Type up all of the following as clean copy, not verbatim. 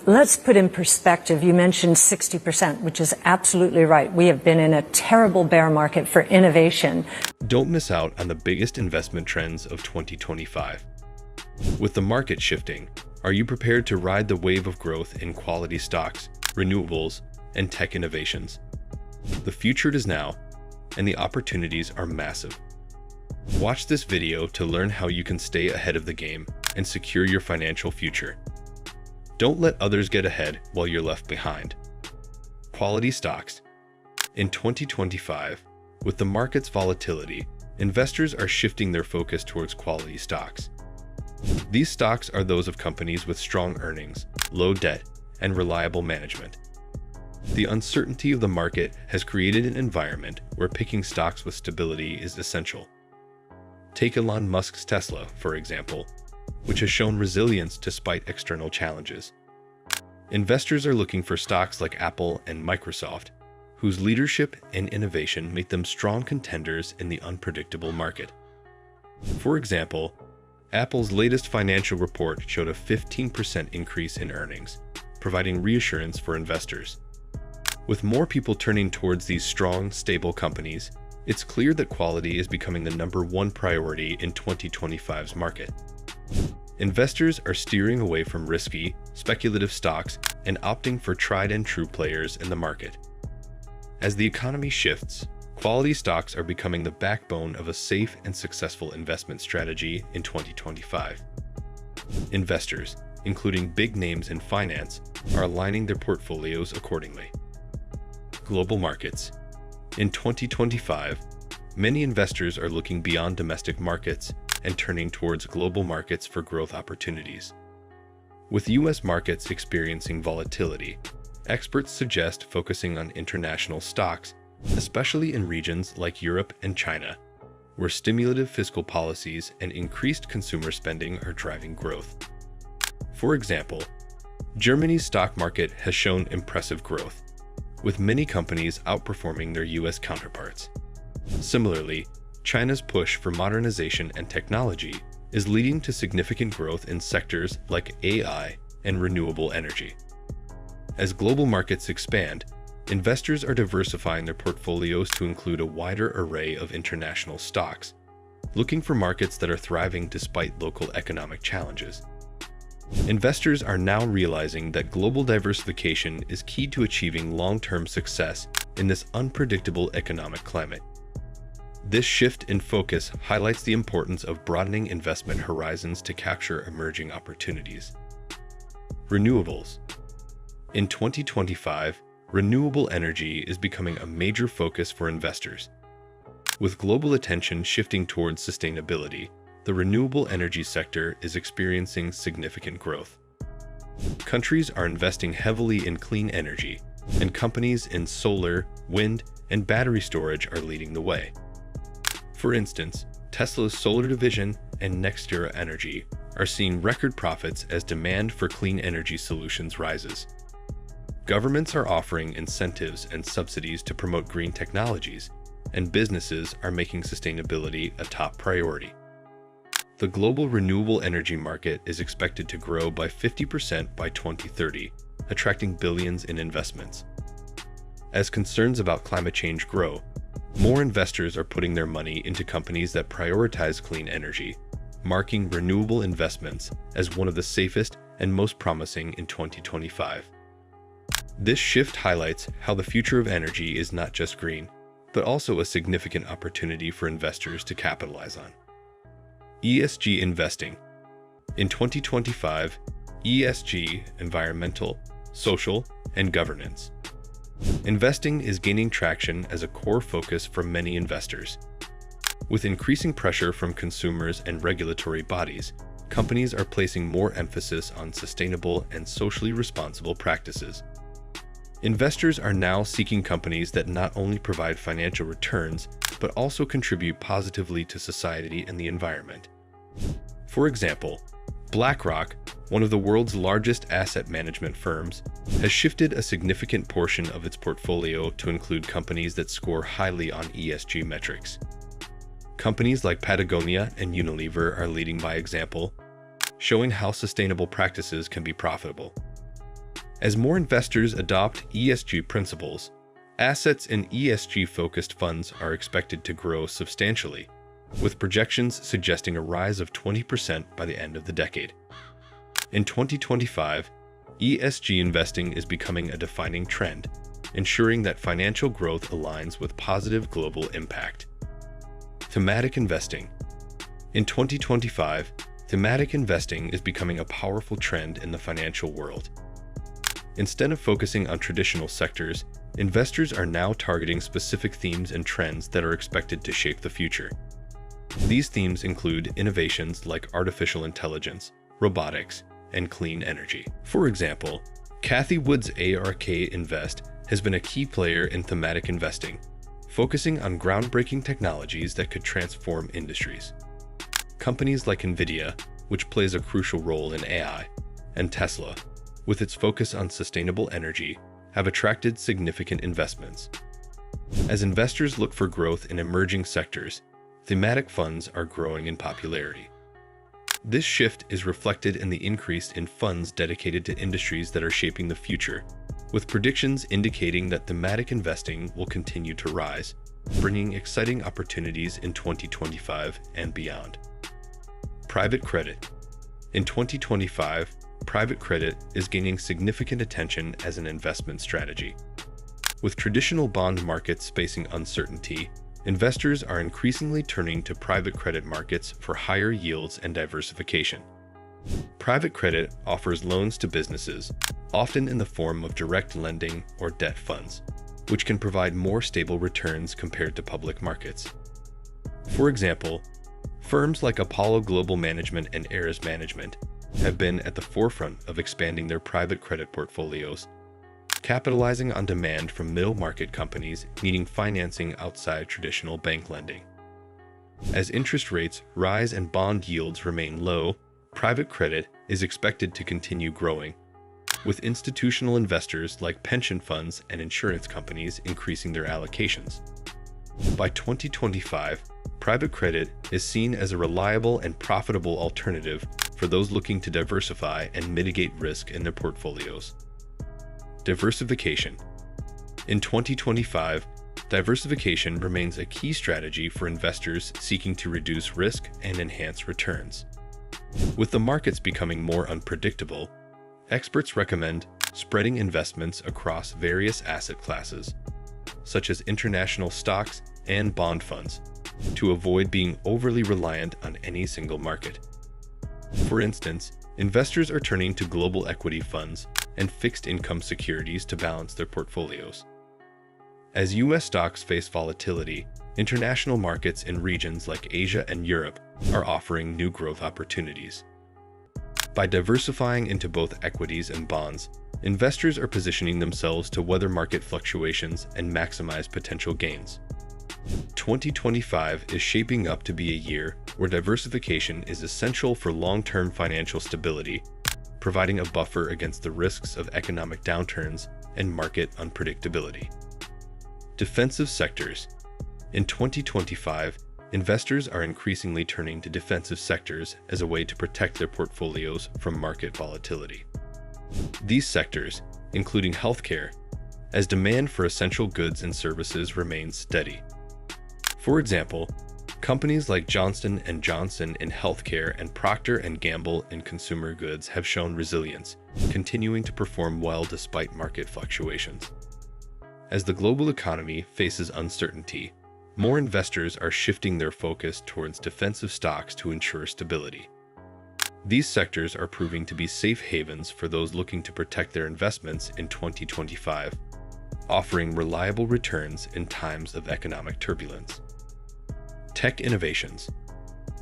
Let's put in perspective, you mentioned 60%, which is absolutely right. We have been in a terrible bear market for innovation. Don't miss out on the biggest investment trends of 2025. With the market shifting, are you prepared to ride the wave of growth in quality stocks, renewables, and tech innovations? The future is now, and the opportunities are massive. Watch this video to learn how you can stay ahead of the game and secure your financial future. Don't let others get ahead while you're left behind. Quality stocks. In 2025, with the market's volatility, investors are shifting their focus towards quality stocks. These stocks are those of companies with strong earnings, low debt, and reliable management. The uncertainty of the market has created an environment where picking stocks with stability is essential. Take Elon Musk's Tesla, for example, which has shown resilience despite external challenges. Investors are looking for stocks like Apple and Microsoft, whose leadership and innovation make them strong contenders in the unpredictable market. For example, Apple's latest financial report showed a 15% increase in earnings, providing reassurance for investors. With more people turning towards these strong, stable companies, it's clear that quality is becoming the #1 priority in 2025's market. Investors are steering away from risky, speculative stocks and opting for tried-and-true players in the market. As the economy shifts, quality stocks are becoming the backbone of a safe and successful investment strategy in 2025. Investors, including big names in finance, are aligning their portfolios accordingly. Global markets. In 2025, many investors are looking beyond domestic markets and turning towards global markets for growth opportunities. With U.S. markets experiencing volatility, experts suggest focusing on international stocks, especially in regions like Europe and China, where stimulative fiscal policies and increased consumer spending are driving growth. For example, Germany's stock market has shown impressive growth, with many companies outperforming their U.S. counterparts. Similarly, China's push for modernization and technology is leading to significant growth in sectors like AI and renewable energy. As global markets expand, investors are diversifying their portfolios to include a wider array of international stocks, looking for markets that are thriving despite local economic challenges. Investors are now realizing that global diversification is key to achieving long-term success in this unpredictable economic climate. This shift in focus highlights the importance of broadening investment horizons to capture emerging opportunities. Renewables. In 2025, renewable energy is becoming a major focus for investors. With global attention shifting towards sustainability, the renewable energy sector is experiencing significant growth. Countries are investing heavily in clean energy, and companies in solar, wind, and battery storage are leading the way. For instance, Tesla's solar division and NextEra Energy are seeing record profits as demand for clean energy solutions rises. Governments are offering incentives and subsidies to promote green technologies, and businesses are making sustainability a top priority. The global renewable energy market is expected to grow by 50% by 2030, attracting billions in investments. As concerns about climate change grow, more investors are putting their money into companies that prioritize clean energy, marking renewable investments as one of the safest and most promising in 2025. This shift highlights how the future of energy is not just green, but also a significant opportunity for investors to capitalize on. ESG investing. In 2025, ESG, environmental, social, and governance. Investing is gaining traction as a core focus for many investors. With increasing pressure from consumers and regulatory bodies, companies are placing more emphasis on sustainable and socially responsible practices. Investors are now seeking companies that not only provide financial returns, but also contribute positively to society and the environment. For example, BlackRock, one of the world's largest asset management firms, has shifted a significant portion of its portfolio to include companies that score highly on ESG metrics. Companies like Patagonia and Unilever are leading by example, showing how sustainable practices can be profitable. As more investors adopt ESG principles, assets in ESG-focused funds are expected to grow substantially, with projections suggesting a rise of 20% by the end of the decade. In 2025, ESG investing is becoming a defining trend, ensuring that financial growth aligns with positive global impact. Thematic investing. In 2025, thematic investing is becoming a powerful trend in the financial world. Instead of focusing on traditional sectors, investors are now targeting specific themes and trends that are expected to shape the future. These themes include innovations like artificial intelligence, robotics, and clean energy. For example, Cathie Wood's ARK Invest has been a key player in thematic investing, focusing on groundbreaking technologies that could transform industries. Companies like NVIDIA, which plays a crucial role in AI, and Tesla, with its focus on sustainable energy, have attracted significant investments. As investors look for growth in emerging sectors, thematic funds are growing in popularity. This shift is reflected in the increase in funds dedicated to industries that are shaping the future, with predictions indicating that thematic investing will continue to rise, bringing exciting opportunities in 2025 and beyond. Private credit. In 2025, private credit is gaining significant attention as an investment strategy. With traditional bond markets facing uncertainty, investors are increasingly turning to private credit markets for higher yields and diversification. Private credit offers loans to businesses, often in the form of direct lending or debt funds, which can provide more stable returns compared to public markets. For example, firms like Apollo Global Management and Ares Management have been at the forefront of expanding their private credit portfolios, capitalizing on demand from middle-market companies needing financing outside traditional bank lending. As interest rates rise and bond yields remain low, private credit is expected to continue growing, with institutional investors like pension funds and insurance companies increasing their allocations. By 2025, private credit is seen as a reliable and profitable alternative for those looking to diversify and mitigate risk in their portfolios. Diversification. In 2025, diversification remains a key strategy for investors seeking to reduce risk and enhance returns. With the markets becoming more unpredictable, experts recommend spreading investments across various asset classes, such as international stocks and bond funds, to avoid being overly reliant on any single market. For instance, investors are turning to global equity funds and fixed income securities to balance their portfolios. As U.S. stocks face volatility, international markets in regions like Asia and Europe are offering new growth opportunities. By diversifying into both equities and bonds, investors are positioning themselves to weather market fluctuations and maximize potential gains. 2025 is shaping up to be a year where diversification is essential for long-term financial stability, providing a buffer against the risks of economic downturns and market unpredictability. Defensive sectors. In 2025, investors are increasingly turning to defensive sectors as a way to protect their portfolios from market volatility. These sectors, including healthcare, as demand for essential goods and services remains steady. For example, companies like Johnson & Johnson in healthcare and Procter & Gamble in consumer goods have shown resilience, continuing to perform well despite market fluctuations. As the global economy faces uncertainty, more investors are shifting their focus towards defensive stocks to ensure stability. These sectors are proving to be safe havens for those looking to protect their investments in 2025, offering reliable returns in times of economic turbulence. Tech innovations.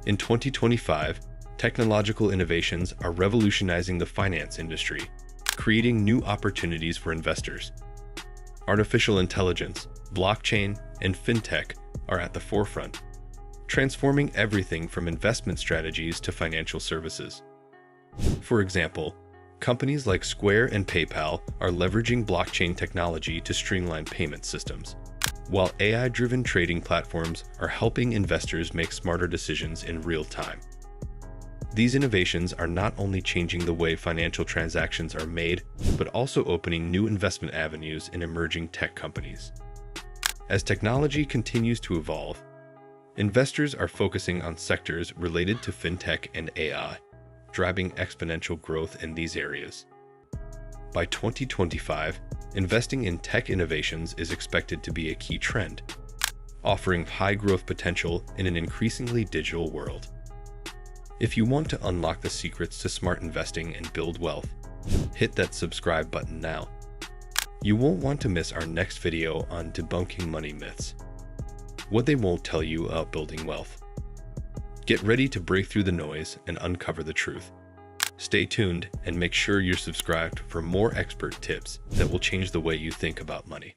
In 2025, technological innovations are revolutionizing the finance industry, creating new opportunities for investors. Artificial intelligence, blockchain, and fintech are at the forefront, transforming everything from investment strategies to financial services. For example, companies like Square and PayPal are leveraging blockchain technology to streamline payment systems, while AI-driven trading platforms are helping investors make smarter decisions in real time. These innovations are not only changing the way financial transactions are made, but also opening new investment avenues in emerging tech companies. As technology continues to evolve, investors are focusing on sectors related to fintech and AI, driving exponential growth in these areas. By 2025, investing in tech innovations is expected to be a key trend, offering high growth potential in an increasingly digital world. If you want to unlock the secrets to smart investing and build wealth, hit that subscribe button now. You won't want to miss our next video on debunking money myths, what they won't tell you about building wealth. Get ready to break through the noise and uncover the truth. Stay tuned and make sure you're subscribed for more expert tips that will change the way you think about money.